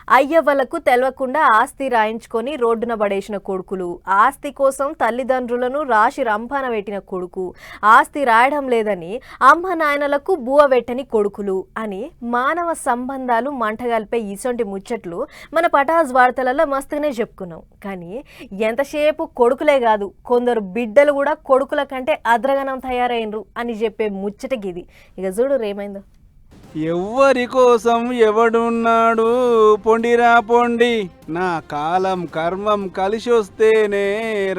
అయ్యవ్వలకు తెలవకుండా ఆస్తి రాయించుకొని రోడ్డున పడేసిన కొడుకులు, ఆస్తి కోసం తల్లిదండ్రులను రాశి రంపాన పెట్టిన కొడుకు, ఆస్తి రాయడం లేదని అమ్మ నాయనలకు బువ పెట్టని కొడుకులు అని మానవ సంబంధాలు మంటగలిపే ఇసొంటి ముచ్చట్లు మన పటాజ్ వార్తలలో మస్తుగానే చెప్పుకున్నాం. కానీ ఎంతసేపు కొడుకులే కాదు, కొందరు బిడ్డలు కూడా కొడుకుల కంటే అద్రగనం తయారైనరు అని చెప్పే ముచ్చటగిది. ఇక చూడు రేమైందో. ఎవ్వరి కోసం ఎవడున్నాడు, పొండిరా పొండి, నా కాలం కర్మం కలిసి వస్తేనే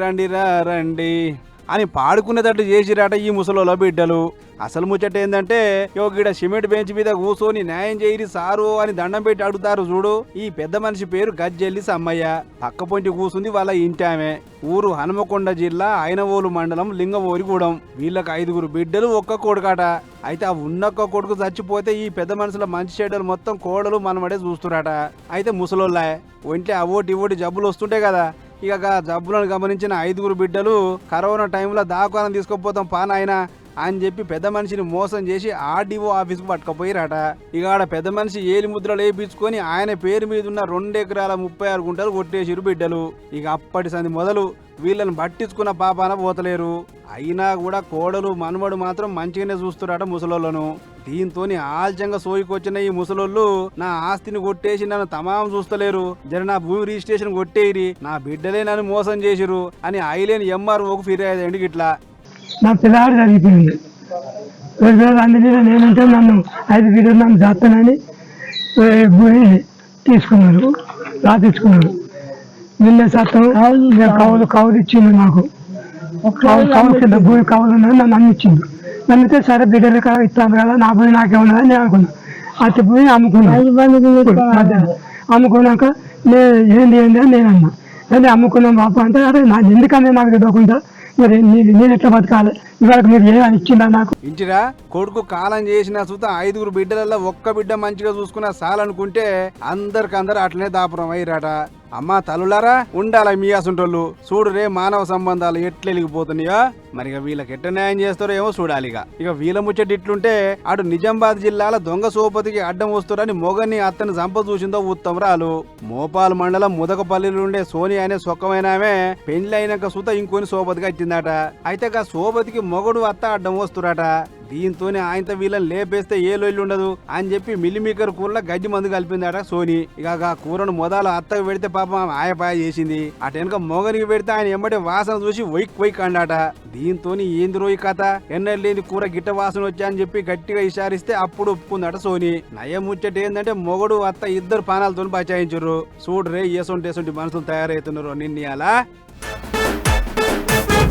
రండిరా రండి అని పాడుకునేటట్టు చేసిరాట ఈ ముసలోళ్ళ బిడ్డలు. అసలు ముచ్చట ఏందంటే, యోగిడ సిమెంట్ బెంచ్ మీద కూర్చొని న్యాయం చేయరి సారు అని దండం పెట్టి అడుగుతారు చూడు. ఈ పెద్ద మనిషి పేరు గజ్జెల్లి సమ్మయ్య. పక్క పొంటి కూసుంది వాళ్ళ ఇంటామె. ఊరు హనుమకొండ జిల్లా ఐనవోలు మండలం లింగవోరిగూడెం. వీళ్ళకి 5 బిడ్డలు, ఒక్క కొడుకాట. అయితే ఆ ఉన్నొక్క కొడుకు చచ్చిపోతే ఈ పెద్ద మనుషుల మంచి చెడ్డలు మొత్తం కోడలు మనమడే చూస్తురాట. అయితే ముసలోళ్ళ ఒంట్లో అవోటి ఇవోటి జబ్బులు వస్తుంటాయి కదా. ఇక జబ్బులను గమనించిన 5 బిడ్డలు కరోనా టైంలో దాఖానం తీసుకుపోతాం పానాయన అని చెప్పి పెద్ద మనిషిని మోసం చేసి ఆర్డీఓ ఆఫీస్కు పట్టుకపోయిరాట. ఇక ఆడ పెద్ద మనిషి ఏలి ముద్రలు వేయించుకొని ఆయన పేరు మీద ఉన్న 2 ఎకరాల 36 గుంటలు కొట్టేసిరు బిడ్డలు. ఇక అప్పటి సంది మొదలు వీళ్ళని పట్టించుకున్న పాపాన పోతలేరు. అయినా కూడా కోడలు మనవడు మాత్రం మంచిగానే చూస్తురాట ముసలోళ్ళను. దీంతో ఆల్చంగా సోయికొచ్చిన ఈ ముసలోళ్ళు నా ఆస్తిని కొట్టేసి నన్ను తమాం చూస్తలేరు, జర నా భూమి రిజిస్ట్రేషన్ కొట్టేయిరి, నా బిడ్డలే నన్ను మోసం చేసిరు అని ఐలేని ఎంఆర్ఓకు ఫిర్యాదు అయ్యింది. ఇట్లా నా పిల్లాడు చదివిపోయింది. అందులో నేనంటే నన్ను 5 బిడ్డలు నన్ను చేస్తానని భూమి తీసుకున్నారు, రాపించుకున్నారు. నిన్నే చేస్తాం కవులు ఇచ్చింది నాకు. కవులు కింద భూమి కవులు ఉన్నది, నన్ను అమ్మిచ్చింది. నమ్మితే సరే బిడ్డలు కదా ఇస్తాను కదా, నా భూమి నాకేమన్నదని నేను అనుకున్నాను. అతి భూమి అమ్ముకున్నాను. అమ్ముకున్నాక ఏంది అని నేను అన్నా. అదే అమ్ముకున్నాం బాబు అంటే, అరే ఎందుకన్నా నాకు తెలియకుండా మరి నేను ఎట్లా బతకాలి, ఇవాళ మీరు ఏమని ఇచ్చిందా నాకు. ఇంటిరా కొడుకు కాలం చేసిన సుత 5 బిడ్డలలో ఒక్క బిడ్డ మంచిగా చూసుకున్న సాలనుకుంటే అందరికందరు అట్లనే దాపురం అయ్యారట. అమ్మా తల్లులారా, ఉండాల మీ అసంటోళ్ళు. చూడు రే మానవ సంబంధాలు ఎట్లెలిగిపోతున్నాయో. మరి వీళ్ళకి ఎట్ట న్యాయం చేస్తారో ఏమో చూడాలిగా. ఇక వీళ్ళ ముచ్చట ఇట్లుంటే అటు నిజామాబాద్ జిల్లాల దొంగ సోపతికి అడ్డం వస్తారని మొగన్ని అత్తని సంప చూసిందో ఉత్తమరాలు. మోపాల్ మండలం ముదకపల్లిలో ఉండే సోని అనే సొక్కమైన ఆమె పెళ్లి అయినాక సుత ఇంకొని సోపతికి వచ్చిందట. అయితే ఆ సోపతికి మొగడు అత్త అడ్డం వస్తురాట. దీంతోనే ఆయనతో వీళ్ళని లేపేస్తే ఏ లొల్లి ఉండదు అని చెప్పి మిల్లిమీకర్ కూరలో గడ్డి మందు కలిపిందట సోని. ఇక ఆ కూరను మొదలు అత్తకు పెడితే పాపం ఆయపాయ చేసింది. అటు వెనక మొగనికి పెడితే ఆయన ఎంబడి వాసన చూసి వైక్ అండాట. దీంతో ఏంది రోయి కథ, ఎన్నెళ్ళు లేని కూర గిట్ట వాసన వచ్చా అని చెప్పి గట్టిగా ఇషారిస్తే అప్పుడు ఒప్పుకుందట సోని. నయం ముచ్చట ఏంటంటే మొగడు అత్త 2 పానాలతో బచాయించరు. చూడు రే ఎసొంటి మనుషులు తయారవుతున్నారు నిన్న.